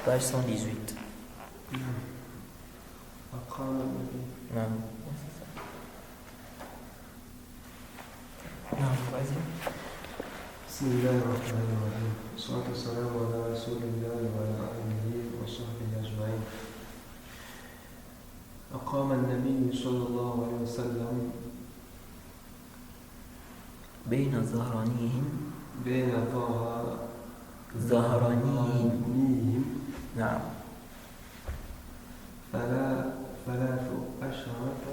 page 118. Non. Non, vas-y. بسم الله الرحمن الرحيم والصلاة والسلام على رسول الله وعلى آله وصحبه أجمعين. أقام النبي صلى الله عليه وسلم بين ظهرانيهم ظهرانيهم نعم ثلاث عشرة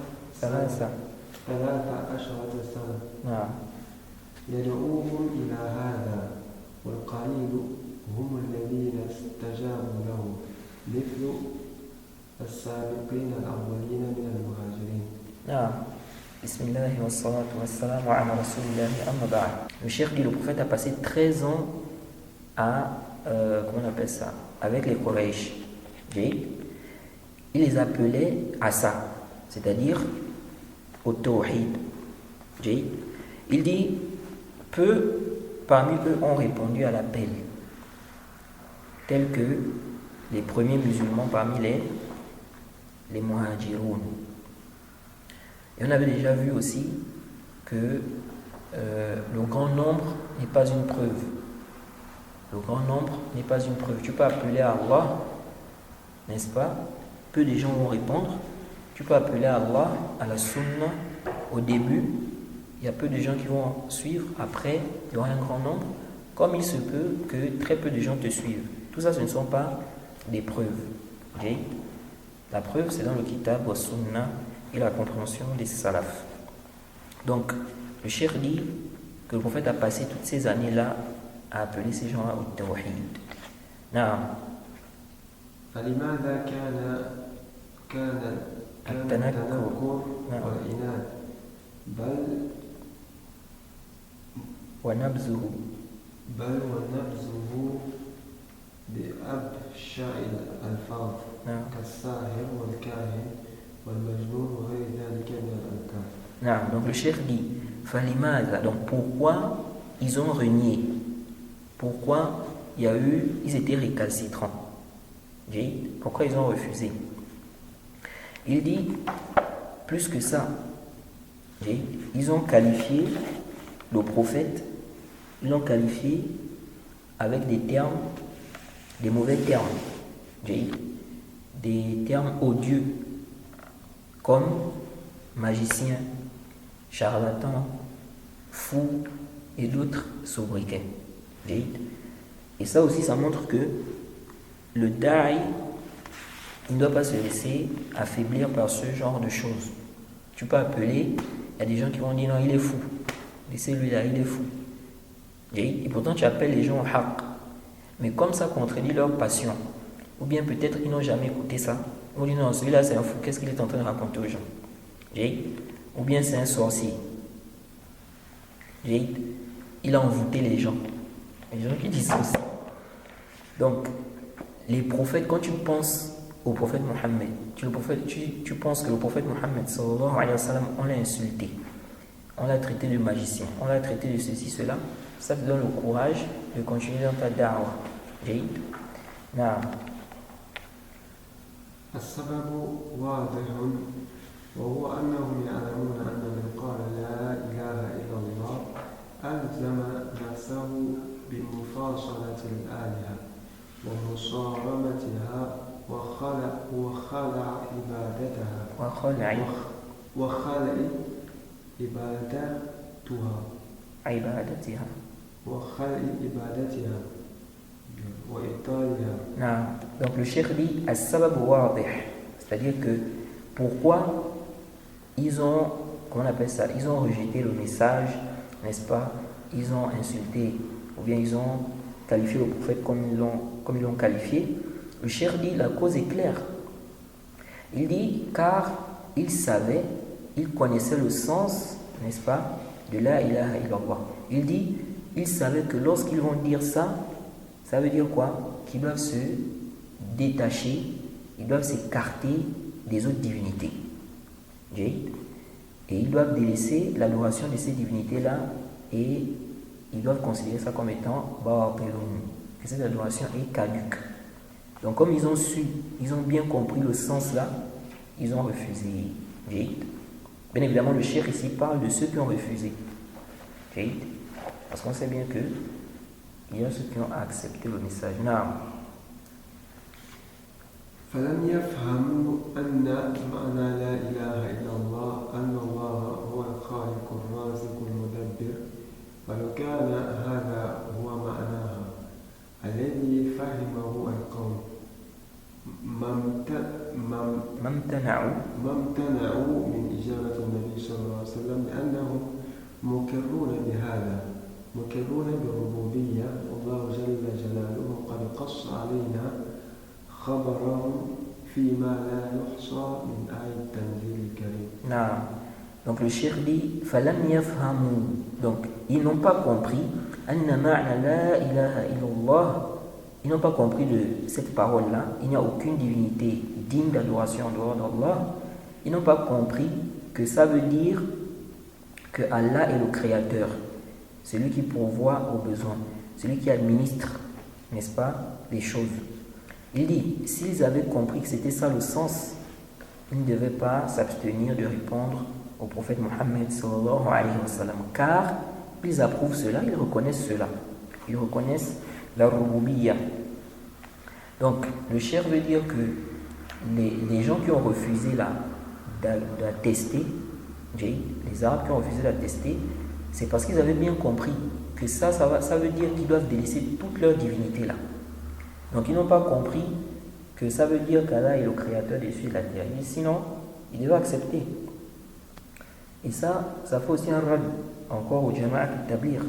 سنة نعم يدعوهم إلى هذا والقليل هم الذين استجابوا له مثل السابقين الأولين من المهاجرين. نعم. بسم الله والصلاة والسلام على رسول الله أما بعد. Le cheikh dit le prophète a passé 13 ans à comment on appelle ça, avec les Quraysh. Il les appelait à ça, c'est-à-dire au tawhid. Il dit peu parmi eux ont répondu à l'appel, tels que les premiers musulmans parmi les muhajiroun. Et on avait déjà vu aussi que le grand nombre n'est pas une preuve. Le grand nombre n'est pas une preuve. Tu peux appeler à Allah, n'est-ce pas? Peu de gens vont répondre. Tu peux appeler à Allah, à la sunna, au début. Il y a peu de gens qui vont suivre. Après, il y aura un grand nombre. Comme il se peut que très peu de gens te suivent. Tout ça, ce ne sont pas des preuves. Okay? La preuve, c'est dans le kitab wa sunna et la compréhension des salafs. Donc, le cheikh dit que le prophète a passé toutes ces années-là à appeler ces gens-là au tawhid. Naam. فلماذا كان التنكر والعناد ونبذه بأبشع الألفاظ كالساحر والكاهن والمجنون وغير ذلك من الألقاب. Non, donc le cheikh dit فلماذا, donc pourquoi ils ont renié, pourquoi ils étaient récalcitrants, pourquoi ils ont refusé. Il dit plus que ça, ils ont qualifié le prophète, ils l'ont qualifié avec des termes, des mauvais termes, des termes odieux comme magicien, charlatan, fou et d'autres sobriquets. Et ça aussi, ça montre que le da'i, il ne doit pas se laisser affaiblir par ce genre de choses. Tu peux appeler, il y a des gens qui vont dire non, il est fou. Laissez-lui là, il est fou. Et pourtant, tu appelles les gens au haqq. Mais comme ça contredit leur passion, ou bien peut-être ils n'ont jamais écouté ça, on dit non, celui-là c'est un fou, qu'est-ce qu'il est en train de raconter aux gens? Ou bien c'est un sorcier. Il a envoûté les gens. Les gens qui disent ça aussi. Donc, les prophètes, quand tu penses au prophète Mohammed, tu penses que le prophète Mohammed, sallallahu alayhi wa sallam, on l'a insulté, on l'a traité de magicien, on l'a traité de ceci, cela, ça te donne le courage de continuer dans ta da'wah. السبب واضح وهو أنهم يعلمون أن من قال لا إله إلا الله ألزم نفسه بمفاصلة الآلهة ومصارمتها وخلع عبادتها وإبطالها. Non. Donc le cheikh dit as-sabab wadih, c'est-à-dire que pourquoi ils ont, comment on appelle ça, ils ont rejeté le message, n'est-ce pas, ils ont insulté ou bien ils ont qualifié le prophète comme ils l'ont qualifié. Le cheikh dit la cause est claire. Il dit car ils savaient, ils connaissaient le sens, n'est-ce pas, de la ilaha illallah. Il dit ils savaient que lorsqu'ils vont dire ça, ça veut dire quoi? Qu'ils doivent se détacher, ils doivent s'écarter des autres divinités. Et ils doivent délaisser l'adoration de ces divinités-là et ils doivent considérer ça comme étant ba'tilun, que cette adoration est caduque. Donc comme ils ont bien compris le sens là, ils ont refusé. Bien évidemment, le cheikh ici parle de ceux qui ont refusé. Parce qu'on sait bien que il y a ceux qui ont accepté le message. فلم يفهموا أن معنى لا إله إلا الله أن الله هو الخالق الرازق المدبر فلو كان هذا هو معناها الذي فهمه القوم ما امتنعوا من إجابة النبي صلى الله عليه وسلم لأنهم مقرون بهذا مقرون بالربوبية والله جل جلاله قد قص علينا خبرهم فيما لا يحصى من آية التنزيل الكريم. Donc le cheikh dit فلم يفهموا, donc ils n'ont pas compris أن معنى لا إله إلا الله, ils n'ont pas compris de cette parole là, il n'y a aucune divinité digne d'adoration en dehors d'Allah. Ils n'ont pas compris que ça veut dire que Allah est le créateur, celui qui pourvoit aux besoins, celui qui administre, n'est-ce pas, les choses. Il dit, s'ils avaient compris que c'était ça le sens, ils ne devaient pas s'abstenir de répondre au prophète Mohammed sallallahu alayhi wa sallam, car ils approuvent cela, ils reconnaissent cela, ils reconnaissent la rububiyya. Donc le cheikh veut dire que les gens qui ont refusé d'attester, les Arabes qui ont refusé d'attester, c'est parce qu'ils avaient bien compris que ça veut dire qu'ils doivent délaisser toute leur divinité là. Donc ils n'ont pas compris que ça veut dire qu'Allah est le créateur des cieux et de la terre. Sinon, ils devaient accepter. Et ça fait aussi un rad encore au Jama'at al-Tablir.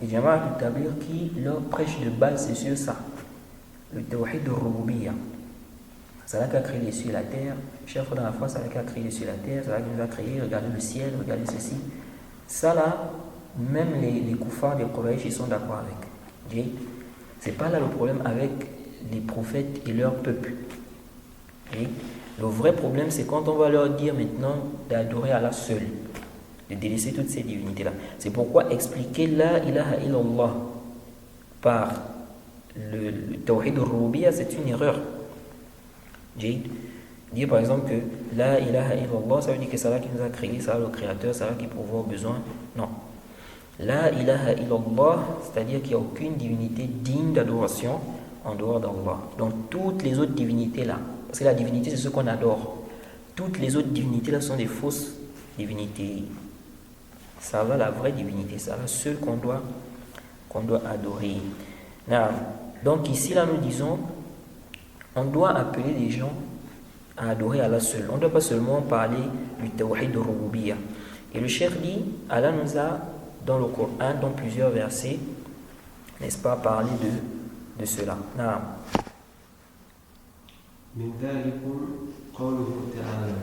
Les Jama'at al-Tablir qui leur prêche de base, c'est sur ça. Le Tawhid al-Rububiyya. C'est là qu'a créé les cieux et la terre. Chef dans la foi, c'est là qu'a créé les cieux et la terre. C'est là qu'il nous a créé. Regardez le ciel, regardez ceci. Ça là, même les koufars des Quraysh, ils sont d'accord avec. C'est pas là le problème avec les prophètes et leur peuple. Le vrai problème, c'est quand on va leur dire maintenant d'adorer Allah seul, de délaisser toutes ces divinités-là. C'est pourquoi expliquer la ilaha illallah par le tawhid al-rububiyya, c'est une erreur. Dire par exemple que la ilaha illallah, ça veut dire que c'est Allah qui nous a créé, c'est Allah le créateur, c'est Allah qui pourvoit aux besoins. Non. La ilaha illallah, c'est-à-dire qu'il n'y a aucune divinité digne d'adoration en dehors d'Allah. Donc toutes les autres divinités là, parce que la divinité c'est ce qu'on adore, toutes les autres divinités là sont des fausses divinités. Ça va la vraie divinité, c'est la seule qu'on doit adorer. Donc ici là nous disons, on doit appeler les gens à adorer Allah seul. On ne doit pas seulement parler du tawhid al-rububiyya. Et le cheikh dit, Allah nous a dans le Coran, dans plusieurs versets, n'est-ce pas, parler de cela. من ذلكم قوله تعالى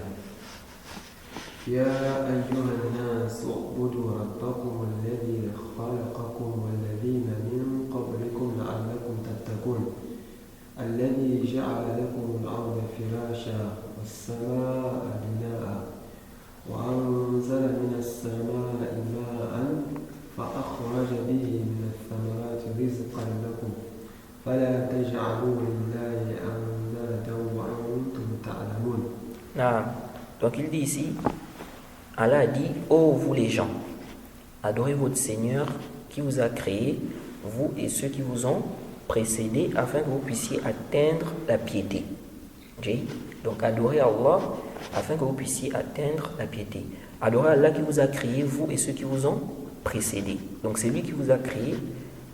يا أيها الناس اعبدوا ربكم الذي خلقكم والذين من قبلكم لعلكم تتقون الذي جعل لكم الأرض فراشا والسماء بناء وأنزل من السماء ماء فأخرج به من الثمرات رزقا لكم فلا تجعلوا لله أندادا وأنتم تعلمون. Donc il dit ici, Allah a dit, ô vous les gens, adorez votre Seigneur qui vous a créé, vous et ceux qui vous ont précédés, afin que vous puissiez atteindre la piété. Donc adorez Allah afin que vous puissiez atteindre la piété. Adorez Allah qui vous a créé, vous et ceux qui vous ont précédés. Donc c'est lui qui vous a créé,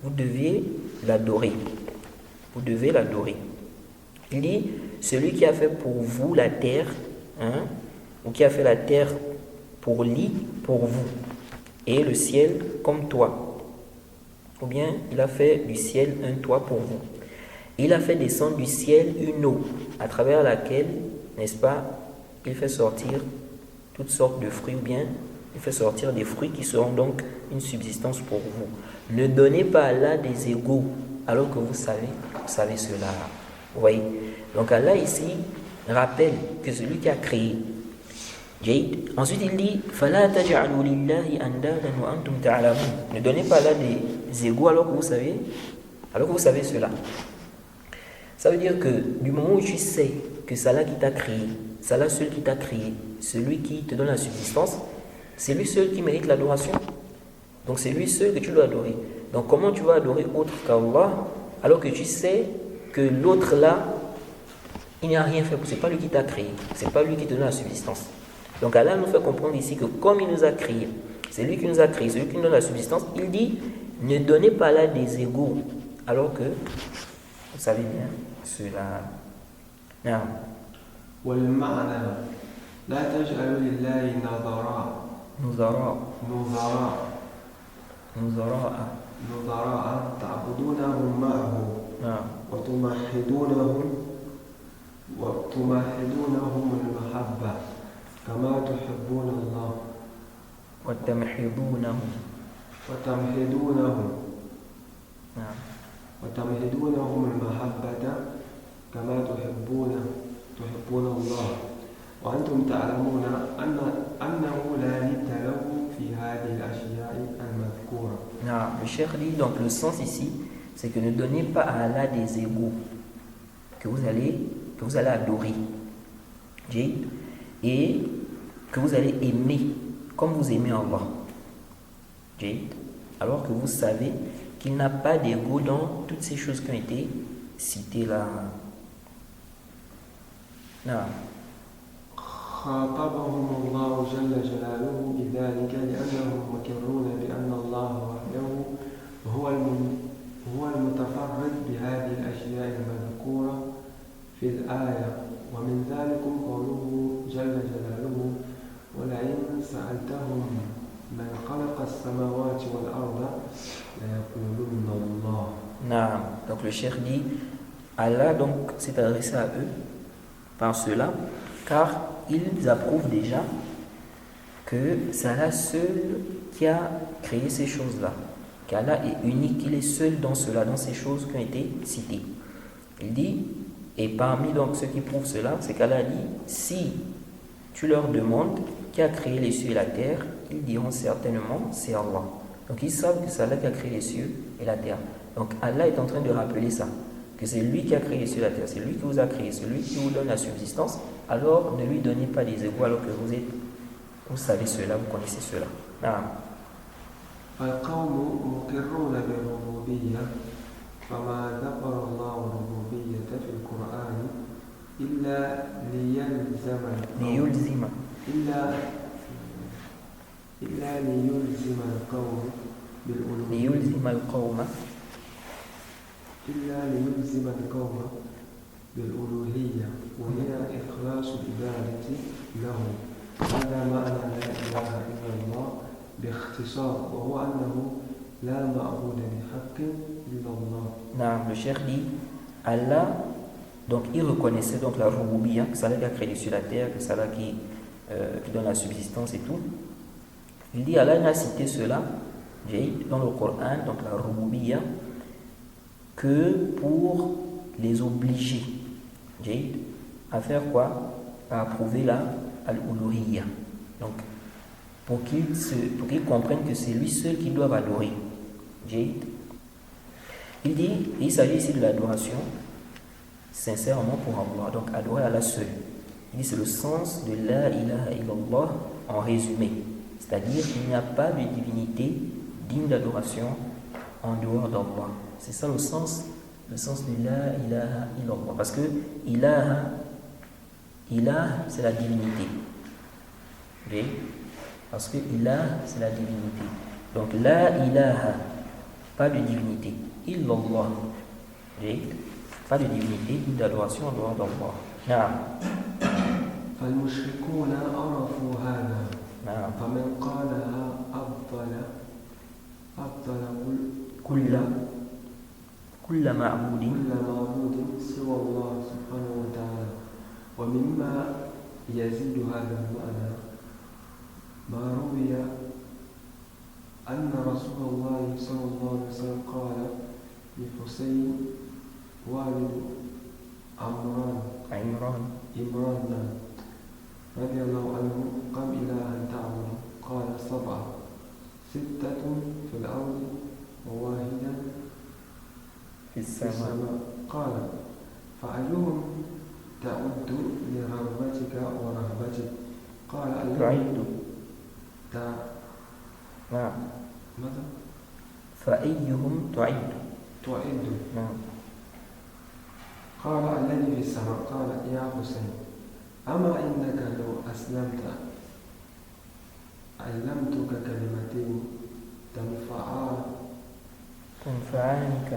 vous devez l'adorer. Vous devez l'adorer. Il dit, celui qui a fait pour vous la terre, ou qui a fait la terre pour lit, pour vous, et le ciel comme toit. Ou bien il a fait du ciel un toit pour vous. Il a fait descendre du ciel une eau, à travers laquelle, n'est-ce pas, il fait sortir toutes sortes de fruits, ou bien il fait sortir des fruits qui seront donc une subsistance pour vous. Ne donnez pas à Allah des égaux, alors que vous savez cela. Vous voyez? Donc Allah ici rappelle que celui qui a créé. Ensuite il dit فَلَا تَجْعَلُوا لِلَّهِ أَنْدَادًا وَأَنْتُمْ تَعْلَمُونَ. Ne donnez pas à Allah des égaux alors que vous savez cela. Ça veut dire que du moment où tu sais que c'est Allah qui t'a créé, c'est Allah seul qui t'a créé, celui qui te donne la subsistance, c'est lui seul qui mérite l'adoration. Donc c'est lui seul que tu dois adorer. Donc comment tu vas adorer autre qu'Allah alors que tu sais que l'autre là, il n'y a rien fait, c'est pas lui qui t'a créé, c'est pas lui qui te donne la subsistance. Donc Allah nous fait comprendre ici que comme il nous a créé, c'est lui qui nous a créé, c'est lui qui nous donne la subsistance, il dit ne donnez pas là des égaux alors que vous savez bien cela. Non. والمعنى لا تجعلوا لله نظراء نظراء تعبدونهم معه نعم وتمهدونهم المحبة كما تحبون الله وتمحضونهم نعم وتمهدونهم المحبة كما تحبون الله وأنتم تعلمون أنه لا ند له في هذه الأشياء المذكورة. Non, le cheikh dit donc le sens ici, c'est que ne donnez pas à Allah des égaux que vous allez adorer et que vous allez aimer comme vous aimez Allah. Alors que vous savez qu'il n'a pas d'égaux dans toutes ces choses qui ont été citées là. Non. خاطبهم الله جل جلاله بذلك لأنهم مقرون بأن الله وحده هو المتفرد بهذه الأشياء المذكورة في الآية ومن ذلك قوله جل جلاله ولئن سألتهم من خلق السماوات والأرض ليقولن الله. Non. Donc le cheikh dit Allah donc s'est adressé à eux par cela car ils approuvent déjà que c'est Allah seul qui a créé ces choses-là, qu'Allah est unique, qu'il est seul dans cela, dans ces choses qui ont été citées. Il dit, et parmi donc ceux qui prouvent cela, c'est qu'Allah dit, si tu leur demandes qui a créé les cieux et la terre, ils diront certainement c'est Allah. Donc ils savent que c'est Allah qui a créé les cieux et la terre. Donc Allah est en train de rappeler ça, que c'est lui qui a créé les cieux et la terre, c'est lui qui vous a créé, c'est lui qui vous donne la subsistance. Alors ne lui donnez pas des égaux alors que vous savez cela, vous connaissez cela. فالقوم مقرون بالربوبية فما ذكر الله الربوبية في القرآن إلا ليلزم القوم بالألوهية وهي إخلاص العبادة له. هذا معنى لا إله إلا الله باختصار وهو أنه لا معبود بحق إلا الله. Non, le cheikh dit Allah, donc il reconnaissait donc la Rububiya, que c'est Allah qui a créé les cieux et la terre, que c'est Allah qui donne la subsistance et tout. Il dit Allah n'a cité cela dans le Coran, donc la Rububiya, que pour les obliger à faire quoi? À approuver la al-uluhiyya. Donc, pour qu'ils comprennent que c'est lui seul qu'ils doivent adorer. Il dit, il s'agit ici de l'adoration sincèrement pour Allah. Donc, adorer Allah seul. Il dit, c'est le sens de la ilaha illallah en résumé. C'est-à-dire qu'il n'y a pas de divinité digne d'adoration en dehors d'Allah. C'est ça le sens de la ilaha illallah. Parce que ilah c'est la divinité. Oui? Parce que ilah c'est la divinité. Donc la ilaha, pas de divinité. Illallah. Oui? Pas de divinité, digne d'adoration en dehors d'Allah. Naam. فالمشركون عرفوا هذا. نعم. فمن قالها أبطل كل معبود سوى الله سبحانه وتعالى. ومما يزيد هذا المعنى ما روي أن رسول الله صلى الله عليه وسلم قال لحسين والد عمران رضي الله عنه كم إلها تعبد؟ قال 7 6 في الأرض وواحدا في السماء. قال فأيهم تعد لرغبتك ورهبتك قال تعد نعم ماذا؟ فأيهم تعد نعم قال الذي في السماء قال يا حسين أما إنك لو أسلمت علمتك كلمتين تنفعانك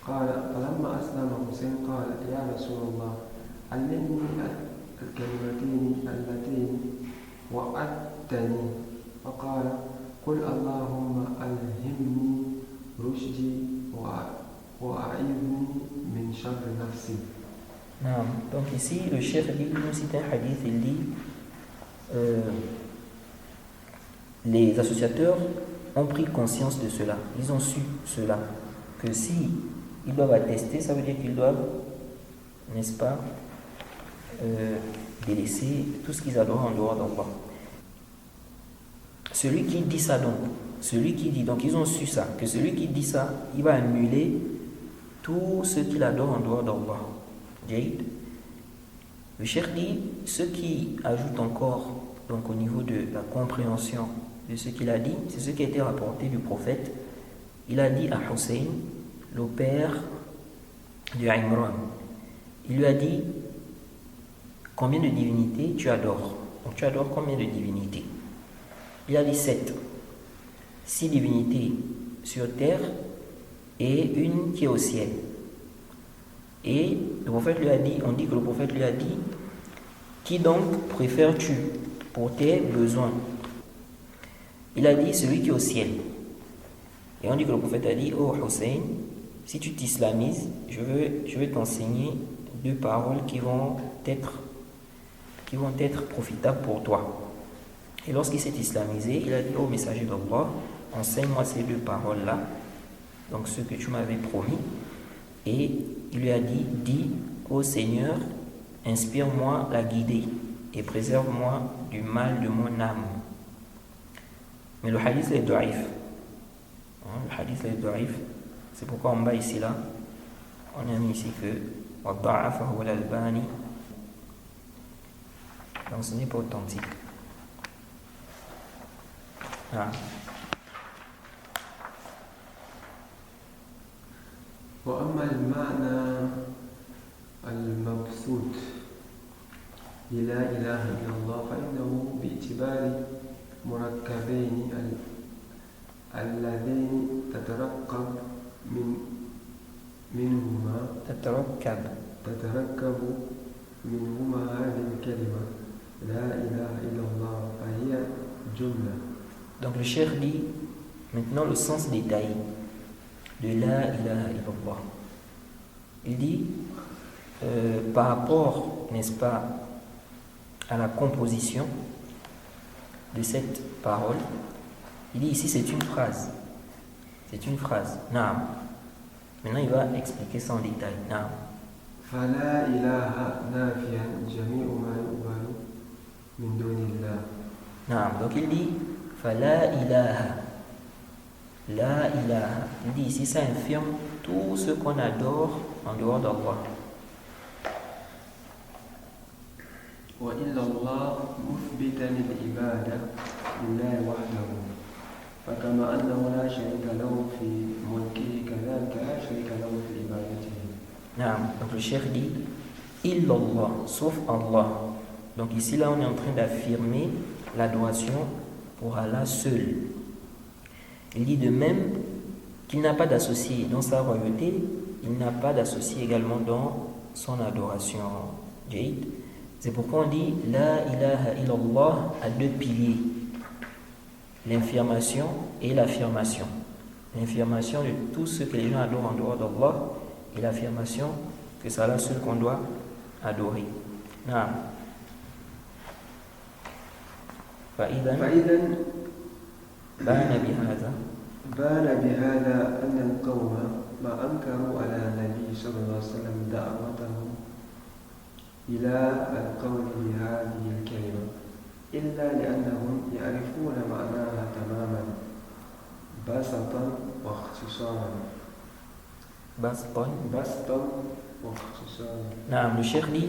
قال فلما أسلم حسين قال يا رسول الله علمني الكلمتين اللتين وعدتني فقال قل اللهم ألهمني رشدي وأعيذني من شر نفسي. Non. Donc ici, le cheikh dit, il nous cite un hadith, il dit les associateurs ont pris conscience de cela, ils ont su cela, que si ils doivent attester, ça veut dire qu'ils doivent, n'est-ce pas, délaisser tout ce qu'ils adorent en dehors d'Allah. Celui qui dit ça donc ils ont su ça, que celui qui dit ça, il va annuler tout ce qu'il adore en dehors d'Allah. Jade. Le cheikh dit, ce qui ajoute encore donc au niveau de la compréhension de ce qu'il a dit, c'est ce qui a été rapporté du prophète. Il a dit à Hussein, le père de Imran, il lui a dit, combien de divinités tu adores? Donc tu adores combien de divinités? Il a dit 7. 6 divinités sur terre et une qui est au ciel. Et le prophète lui a dit, on dit que le prophète lui a dit, qui donc préfères-tu pour tes besoins? Il a dit, celui qui est au ciel. Et on dit que le prophète a dit, oh Hussein, si tu t'islamises, je vais t'enseigner 2 paroles qui vont être profitables pour toi. Et lorsqu'il s'est islamisé, il a dit, oh messager d'Allah, enseigne-moi ces 2 paroles-là, donc ce que tu m'avais promis. Et il lui a dit, dis, ô Seigneur, inspire-moi la guidée et préserve-moi du mal de mon âme. Mais le hadith est da'if. Le hadith est da'if. C'est pourquoi en bas ici là, on a mis ici que وَضَّعَفَهُ الْأَلْبَانِي. Donc ce n'est pas authentique. وأما المعنى المبسوط لا إله إلا الله فإنه باعتبار مركبين اللذين تتركب منهما هذه الكلمة لا إله إلا الله فهي جملة. Donc le cheikh dit maintenant le sens détaillé de la ilaha illallah. Il dit par rapport, n'est-ce pas, à la composition de cette parole, il dit ici c'est une phrase. Naam. Maintenant il va expliquer ça en détail. Naam. فلا إله نافيا جميع ما يقبل من دون الله. Naam. Donc il dit فلا إله. La ilaha. Il dit ici, ça infirme tout ce qu'on adore en dehors d'Allah. وإلا الله مثبتا العبادة لله وحده فكما أنه لا شريك له في ملكه كذلك لا شريك له في عبادته. Non, donc le cheikh dit illallah, sauf Allah. Donc ici là on est en train d'affirmer l'adoration pour Allah seul. Il dit de même qu'il n'a pas d'associé dans sa royauté, il n'a pas d'associé également dans son adoration. Jade. C'est pourquoi on dit la ilaha illallah à 2 piliers, l'infirmation et l'affirmation. L'infirmation de tout ce que les gens adorent en dehors d'Allah et l'affirmation que c'est Allah seul qu'on doit adorer. Naam. فإذا بان بهذا أن القوم ما أنكروا على النبي صلى الله عليه وسلم دعوته إلى القول بهذه الكلمة إلا لأنهم يعرفون معناها تماما بسطا واختصارا Baston. Baston. Bon, c'est ça. Non, le cheikh dit,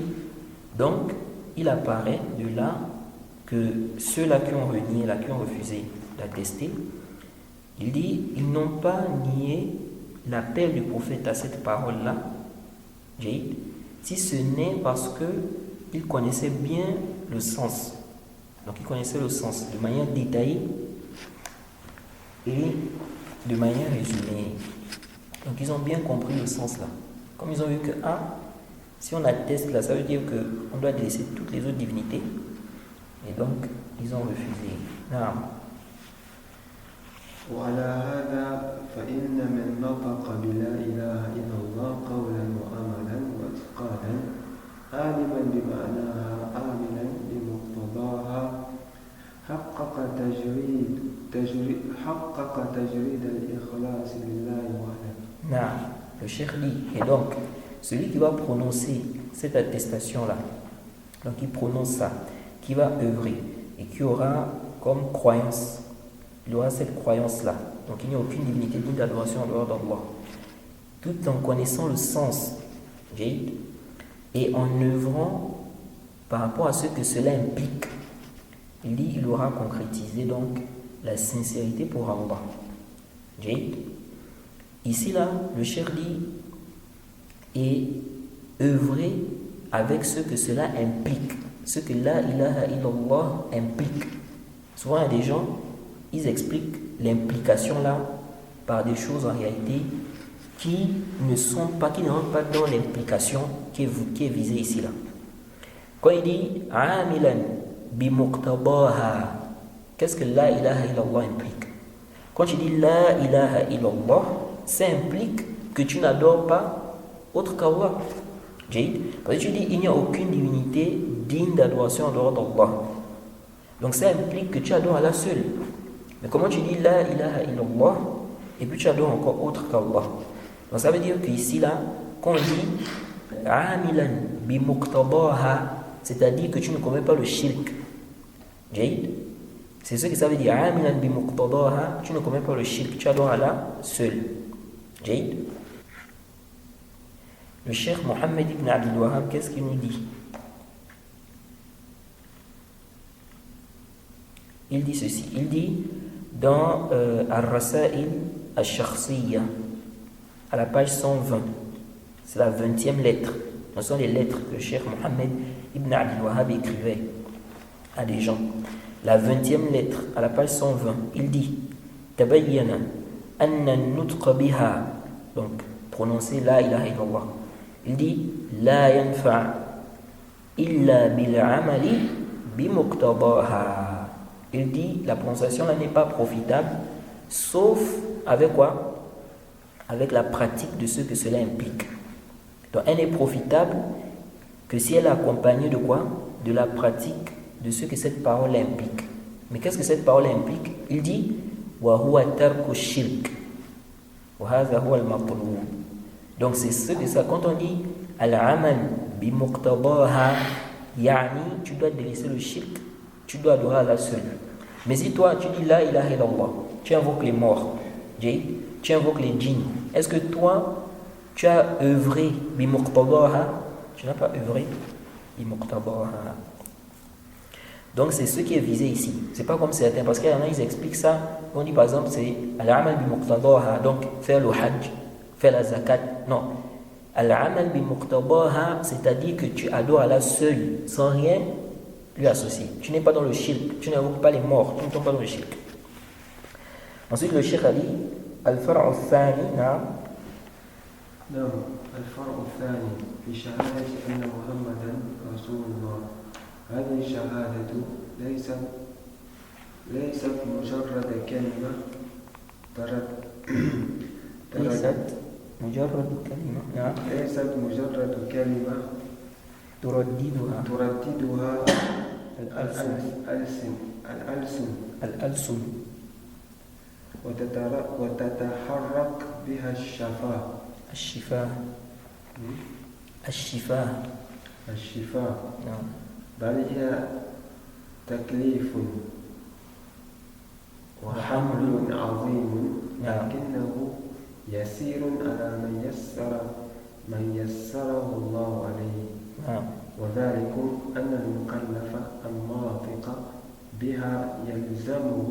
donc, il apparaît de là que ceux-là qui ont renié, là, qui ont refusé d'attester, il dit, ils n'ont pas nié l'appel du prophète à cette parole-là, si ce n'est parce qu'ils connaissaient bien le sens. Donc, ils connaissaient le sens de manière détaillée et de manière résumée. Donc, ils ont bien compris le sens là. Comme ils ont vu que, si on atteste là, ça veut dire qu'on doit délaisser toutes les autres divinités. Et donc, ils ont refusé. Non. وعلى هذا فإن من نطق بلا إله إلا الله قولا وعملا واعتقادا عالما بمعناها عاملا بمقتضاها حقق تجريد الإخلاص لله وحده. Non, le cheikh dit, et donc, celui qui va prononcer cette attestation-là, donc il prononce ça, qui va œuvrer et qui aura comme croyance, il aura cette croyance-là. Donc il n'y a aucune divinité digne d'adoration en dehors d'Allah. Tout en connaissant le sens, et en œuvrant par rapport à ce que cela implique, il aura concrétisé donc la sincérité pour Allah. Ici là, le cheikh dit, et œuvrer avec ce que cela implique, ce que la ilaha illallah implique. Souvent, il y a des gens, ils expliquent l'implication là par des choses en réalité qui ne rentrent pas dans l'implication qui est visée ici là. Quand il dit amilan bi muqtabaha, qu'est-ce que la ilaha illallah implique? Quand il dit la ilaha illallah, ça implique que tu n'adores pas autre qu'Allah. Parce que tu dis il n'y a aucune divinité digne d'adoration en dehors d'Allah. Donc ça implique que tu adores Allah seul. Mais comment tu dis la ilaha illallah et puis tu adores encore autre qu'Allah? Donc ça veut dire qu'ici là, quand on dit amilan bi muqtabaha, c'est-à-dire que tu ne commets pas le shirk. C'est ce que ça veut dire. Amilan bi muqtabaha, tu ne commets pas le shirk, tu adores Allah seul. Le cheikh Mohammed ibn Abdul Wahhab, qu'est-ce qu'il nous dit? Il dit ceci, il dit dans Al-Rasail Al-Shakhsiyya, à la page 120, c'est la 20e lettre. Ce sont les lettres que Cheikh Mohammed ibn Abdul Wahhab écrivait à des gens. La 20e lettre, à la page 120, il dit Tabayyana anna nutqa biha, donc prononcer la ilaha illallah. Il dit la yanfa illa bil amali bi muqtabaha. Il dit la prononciation là n'est pas profitable sauf avec quoi? Avec la pratique de ce que cela implique. Donc elle n'est profitable que si elle est accompagnée de quoi? De la pratique de ce que cette parole implique. Mais qu'est-ce que cette parole implique? Il dit wa huwa tarku shirk wa hadha huwa al-matlub. Donc c'est ce que ça, quand on dit al-amal bi muqtabaha, yani tu dois délaisser le shirk, tu dois adorer Allah seul. Mais si toi tu dis la ilaha illallah, tu invoques les morts, tu invoques les djinns, est-ce que toi tu as œuvré bi muqtabaha? Tu n'as pas œuvré bi muqtabaha. Donc c'est ce qui est visé ici. C'est pas comme certains, parce qu'il y en a, ils expliquent ça. On dit par exemple c'est al-amal bi muqtabaha, donc faire le hajj, faire la zakat. Non. Al-amal bi muqtabaha, c'est-à-dire que tu adores Allah seul, sans rien lui associer. Tu n'es pas dans le shirk, tu n'invoques pas les morts, tu ne tombes pas dans le shirk. Ensuite le cheikh a dit al-far'u al-thani, نعم الفرع الثاني في شهادة أن محمدا رسول الله. هذه الشهادة ليست مجرد كلمة ليست مجرد كلمة ترددها الألسن وتتحرك بها الشفاء نعم. بل هي تكليف وحمل عظيم لكنه يسير على من يسره الله عليه. وذلك أن المكلف الناطق بها يلزمه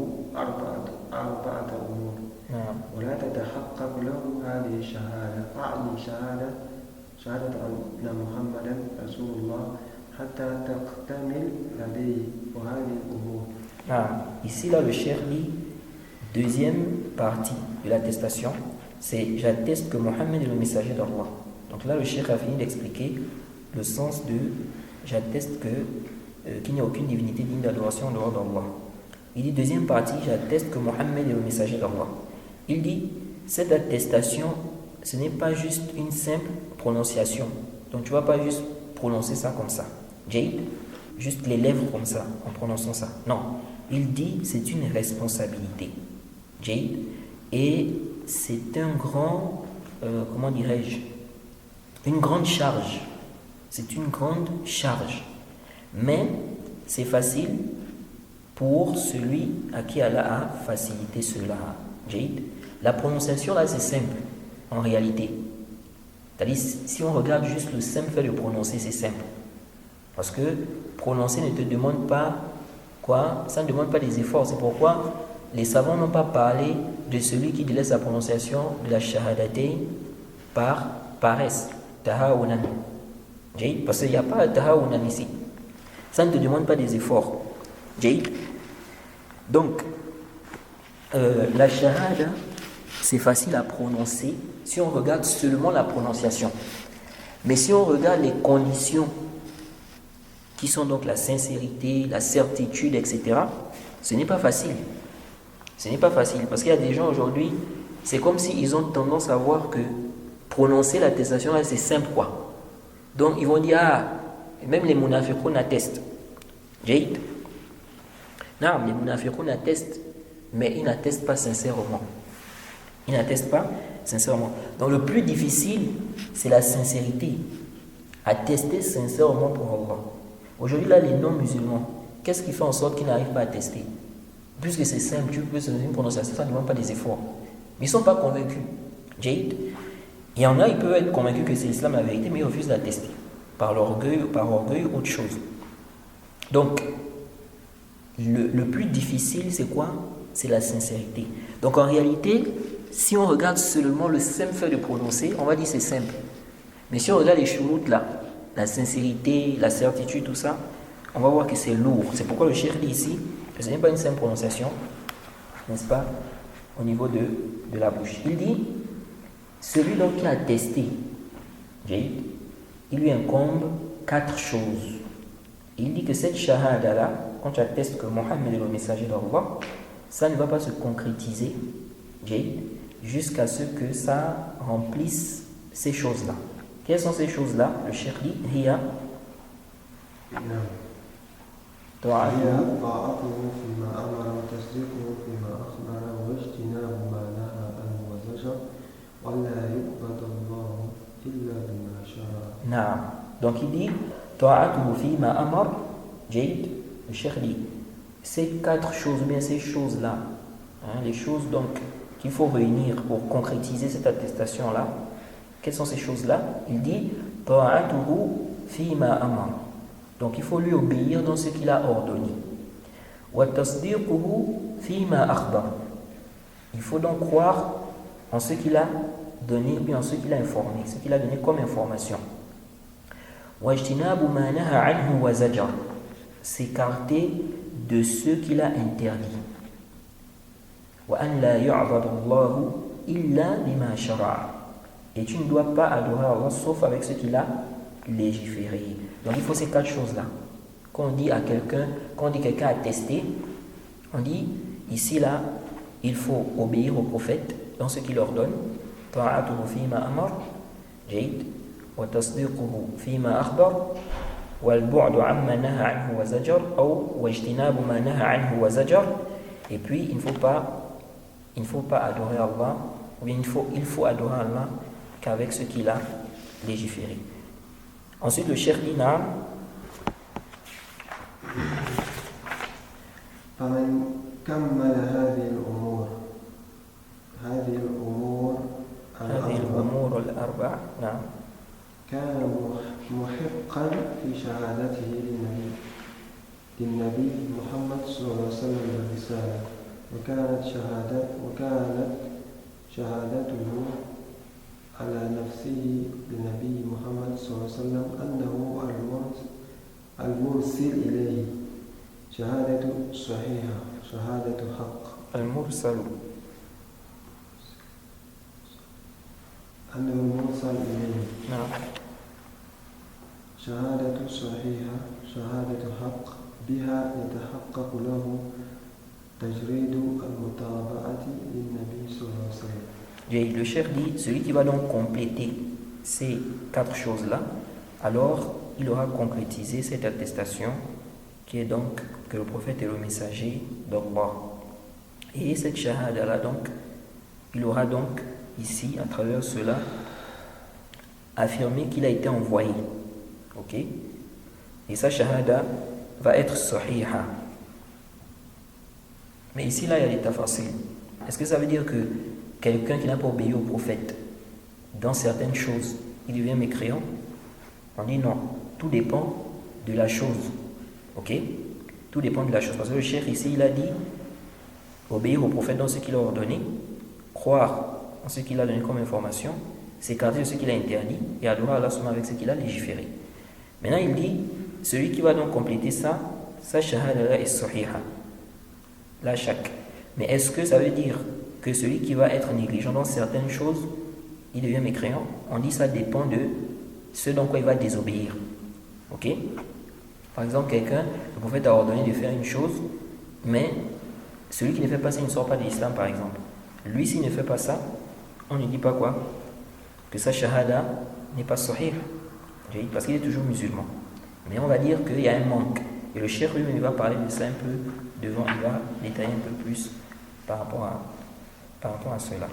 أربعة أمور. ولا تتحقق له هذه الشهادة شهادة أن محمدا رسول الله حتى تكتمل لديه هذه الأمور. Ici là le cheikh dit deuxième partie de l'attestation, c'est j'atteste que Mohammed est le messager d'Allah. Donc là le cheikh a fini d'expliquer le sens de j'atteste qu'il n'y a aucune divinité digne d'adoration en dehors d'Allah. Il dit deuxième partie, j'atteste que Mohammed est le messager d'Allah. Il dit cette attestation, ce n'est pas juste une simple prononciation. Donc tu ne vas pas juste prononcer ça comme ça. Jade, juste les lèvres comme ça, en prononçant ça. Non, il dit c'est une responsabilité. Jade, et c'est un grand, comment dirais-je, une grande charge. C'est une grande charge. Mais c'est facile pour celui à qui Allah a facilité cela. Jade. La prononciation là c'est simple en réalité. C'est-à-dire si on regarde juste le simple fait de prononcer, c'est simple. Parce que prononcer ne te demande pas quoi? Ça ne demande pas des efforts. C'est pourquoi les savants n'ont pas parlé de celui qui délaisse la prononciation de la shahadaté par paresse. Tahawunan. Jade. Parce qu'il n'y a pas de tahawunan ici. Ça ne te demande pas des efforts. Jade. Donc, la shahada, c'est facile à prononcer si on regarde seulement la prononciation. Mais si on regarde les conditions qui sont donc la sincérité, la certitude, etc., ce n'est pas facile. Ce n'est pas facile parce qu'il y a des gens aujourd'hui, c'est comme s'ils ont tendance à voir que prononcer l'attestation là, c'est simple quoi. Donc ils vont dire, même les munafiqoun attestent. Jade. Non, les munafiqoun attestent, mais ils n'attestent pas sincèrement. Ils n'attestent pas sincèrement. Donc le plus difficile, c'est la sincérité. Attester sincèrement pour Allah. Aujourd'hui, là, les non-musulmans, qu'est-ce qui fait en sorte qu'ils n'arrivent pas à attester? Puisque c'est simple, tu peux une prononciation, ça ne demande pas des efforts. Mais ils ne sont pas convaincus. Jade. Il y en a, ils peuvent être convaincus que c'est l'islam la vérité, mais ils refusent d'attester. Par orgueil ou autre chose. Donc, le plus difficile, c'est quoi? C'est la sincérité. Donc en réalité, si on regarde seulement le simple fait de prononcer, on va dire c'est simple. Mais si on regarde les chouroutes là, la sincérité, la certitude, tout ça, on va voir que c'est lourd. C'est pourquoi le cheikh dit ici que ce n'est pas une simple prononciation, n'est-ce pas, au niveau de la bouche. Il dit, celui donc qui a testé, il lui incombe 4 choses. Il dit que cette shahada là, quand tu attestes que Mohammed est le messager d'Allah, ça ne va pas se concrétiser jusqu'à ce que ça remplisse ces choses-là. Quelles sont ces choses-là? Le cheikh dit Hiya donc il dit Ta'atuhu fima amar. Le cheikh dit ces 4 choses, bien ces choses-là, les choses donc qu'il faut réunir pour concrétiser cette attestation-là, quelles sont ces choses-là? Il dit Ta'atuhu fima amar. Donc il faut lui obéir dans ce qu'il a ordonné. Wa tasdiquhu fima akhbar. Il faut donc croire en ce qu'il a donné, bien en ce qu'il a informé, ce qu'il a donné comme information. Wa ijtinabu ma naha anhu wa zajar. S'écarter de ce qu'il a interdit. Wa an la yu'badu Allahu illa bima shara'a. Et tu ne dois pas adorer Allah sauf avec ce qu'il a légiféré. Donc il faut ces 4 choses-là. Quand on dit à quelqu'un, quand on dit quelqu'un a testé, on dit ici là, il faut obéir au prophète dans ce qu'il ordonne. Ta'atuhu fima amar, jayd, wa tasdiquhu fima akhbar, wal bu'du amma naha anhu wa zajar, ou wajtinabu ma naha anhu wa zajar. Et puis il ne faut pas adorer Allah, ou bien il faut adorer Allah qu'avec ce qu'il a légiféré. Ensuite le cheikh dit Naam. فمن كمل هذه الأمور في شهادته للنبي محمد صلى الله عليه وسلم بالرسالة وكانت شهادته على نفسه لنبي محمد صلى الله عليه وسلم أنه المرسل إليه شهادة صحيحة شهادة حق المرسل أنه المرسل إليه نعم شهادة صحيحة شهادة حق بها يتحقق له تجريد المتابعة للنبي صلى الله عليه وسلم. Le cheikh dit, celui qui va donc compléter ces 4 choses-là, alors il aura concrétisé cette attestation qui est donc que le prophète est le messager d'Allah. Et cette shahada-là, donc, il aura donc ici, à travers cela, affirmé qu'il a été envoyé. Ok? Et sa shahada va être sahiha. Mais ici, là, il y a des tafasil. Est-ce que ça veut dire que quelqu'un qui n'a pas obéi au prophète, dans certaines choses, il devient mécréant? On dit non. Tout dépend de la chose. Ok? Tout dépend de la chose. Parce que le cheikh ici, il a dit obéir au prophète dans ce qu'il a ordonné, croire en ce qu'il a donné comme information, s'écarter de ce qu'il a interdit et adorer Allah avec ce qu'il a légiféré. Maintenant, il dit celui qui va donc compléter ça, sa shahada est sahiha. La shak. Mais est-ce que ça veut dire que celui qui va être négligent dans certaines choses, il devient mécréant? On dit ça dépend de ce dans quoi il va désobéir. Ok? Par exemple, quelqu'un, le prophète a ordonné de faire une chose, mais celui qui ne fait pas ça, il ne sort pas de l'islam, par exemple. Lui, s'il ne fait pas ça, on ne dit pas quoi? Que sa shahada n'est pas sahih. Parce qu'il est toujours musulman. Mais on va dire qu'il y a un manque. Et le cheikh lui-même va parler de ça un peu devant, il va détailler un peu plus par rapport à cela.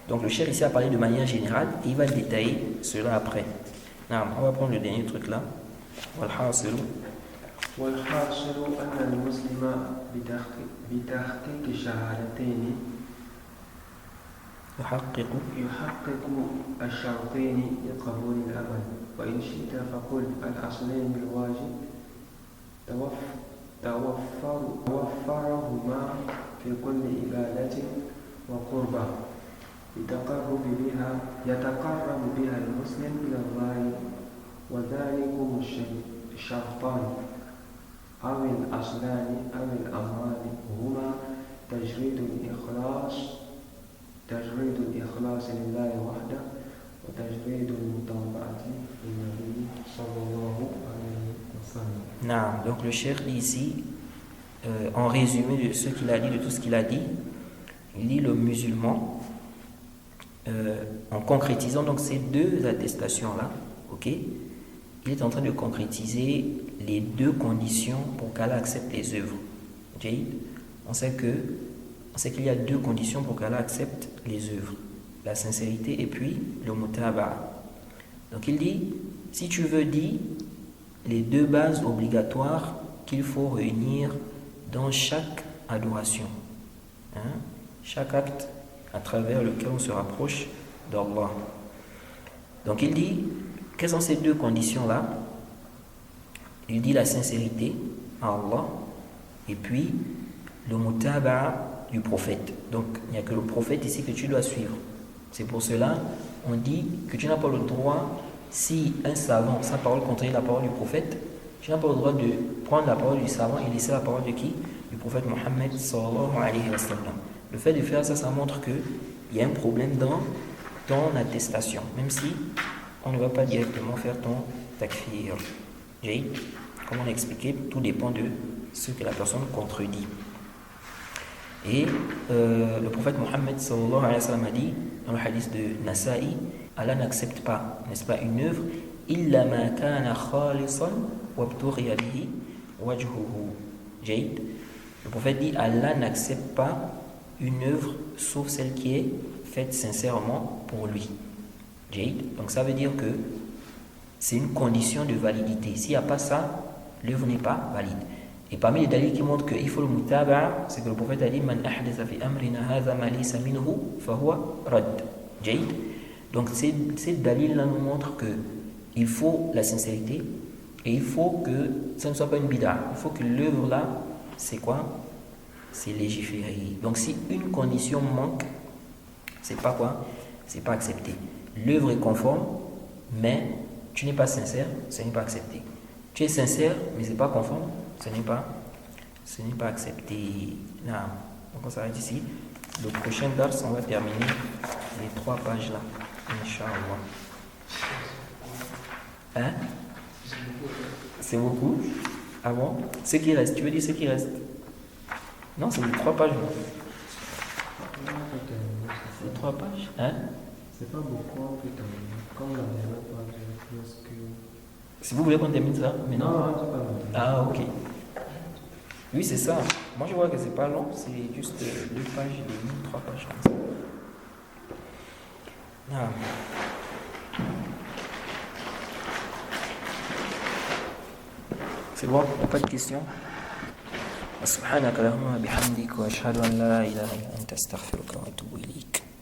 Donc le cheikh ici a parlé de manière générale et il va détailler cela après. Non, on va prendre le dernier truc là. والحاصل أن المسلم بتحقيق شهادتين يحقق الشرطين لقبول العمل وإن شئت فقل الأصلين بالواجب توفرهما في كل عبادة وقربة يتقرب بها المسلم إلى الله وذلكم الشرطان أو الأصلان أو الأمران هما تجريد الإخلاص لله وحده وتجريد المتابعة للنبي صلى الله عليه وسلم. Non, donc le cheikh dit ici, en résumé de ce qu'il a dit, de tout ce qu'il a dit, il dit le musulman, en concrétisant donc ces 2 attestations-là, ok, il est en train de concrétiser les 2 conditions pour qu'Allah accepte les œuvres. Okay? On sait qu'il y a 2 conditions pour qu'Allah accepte les œuvres, la sincérité et puis le mutaba. Donc il dit, si tu veux dire les 2 bases obligatoires qu'il faut réunir dans chaque adoration, chaque acte à travers lequel on se rapproche d'Allah. Donc il dit, quelles sont ces 2 conditions-là? Il dit la sincérité à Allah et puis le mutaba du prophète. Donc il n'y a que le prophète ici que tu dois suivre. C'est pour cela on dit que tu n'as pas le droit, si un savant, sa parole contredit la parole du prophète, tu n'as pas le droit de prendre la parole du savant et laisser la parole de qui? Du prophète Mohammed sallallahu alayhi wa sallam. Le fait de faire ça, ça montre qu'il y a un problème dans ton attestation, même si on ne va pas directement faire ton takfir. Comme on a expliqué, tout dépend de ce que la personne contredit. Et le prophète Mohammed sallallahu alayhi wa sallam a dit dans le hadith de Nasa'i, Allah n'accepte pas, n'est-ce pas, une œuvre illa ma kana khalisan wabtughiya bihi wajhuhu. Le prophète dit Allah n'accepte pas une œuvre sauf celle qui est faite sincèrement pour lui. Donc ça veut dire que c'est une condition de validité. S'il n'y a pas ça, l'œuvre n'est pas valide. Et parmi les dalils qui montrent qu'il faut le mutaba', c'est que le prophète a dit Man ahdatha fi amrina hadha ma laysa minhu fahuwa rad. Donc ces dalils là nous montrent que il faut la sincérité et il faut que ça ne soit pas une bid'a. Il faut que l'œuvre là, c'est quoi? C'est légiféré. Donc si une condition manque, c'est pas quoi? C'est pas accepté. L'œuvre est conforme, mais tu n'es pas sincère, ce n'est pas accepté. Tu es sincère, mais c'est pas conforme, ce n'est pas accepté. Non. Donc on s'arrête ici. Le prochain dars, on va terminer les 3 pages là. Inch'Allah. Hein? C'est beaucoup? Ah bon? Ce qui reste, tu veux dire ce qui reste? Non, c'est les 3 pages. C'est 3 pages? Hein? C'est pas beaucoup, en fait. Comme la dernière page, presque. Si vous voulez qu'on termine ça maintenant? Non, c'est pas long. Ah, ok. Oui, c'est ça. Moi, je vois que c'est pas long, c'est juste 2 pages, 3 pages comme ça. Ah. C'est bon, il n'y a pas de questions. سبحانك اللهم وبحمدك واشهد ان لا اله الا انت استغفرك واتوب اليك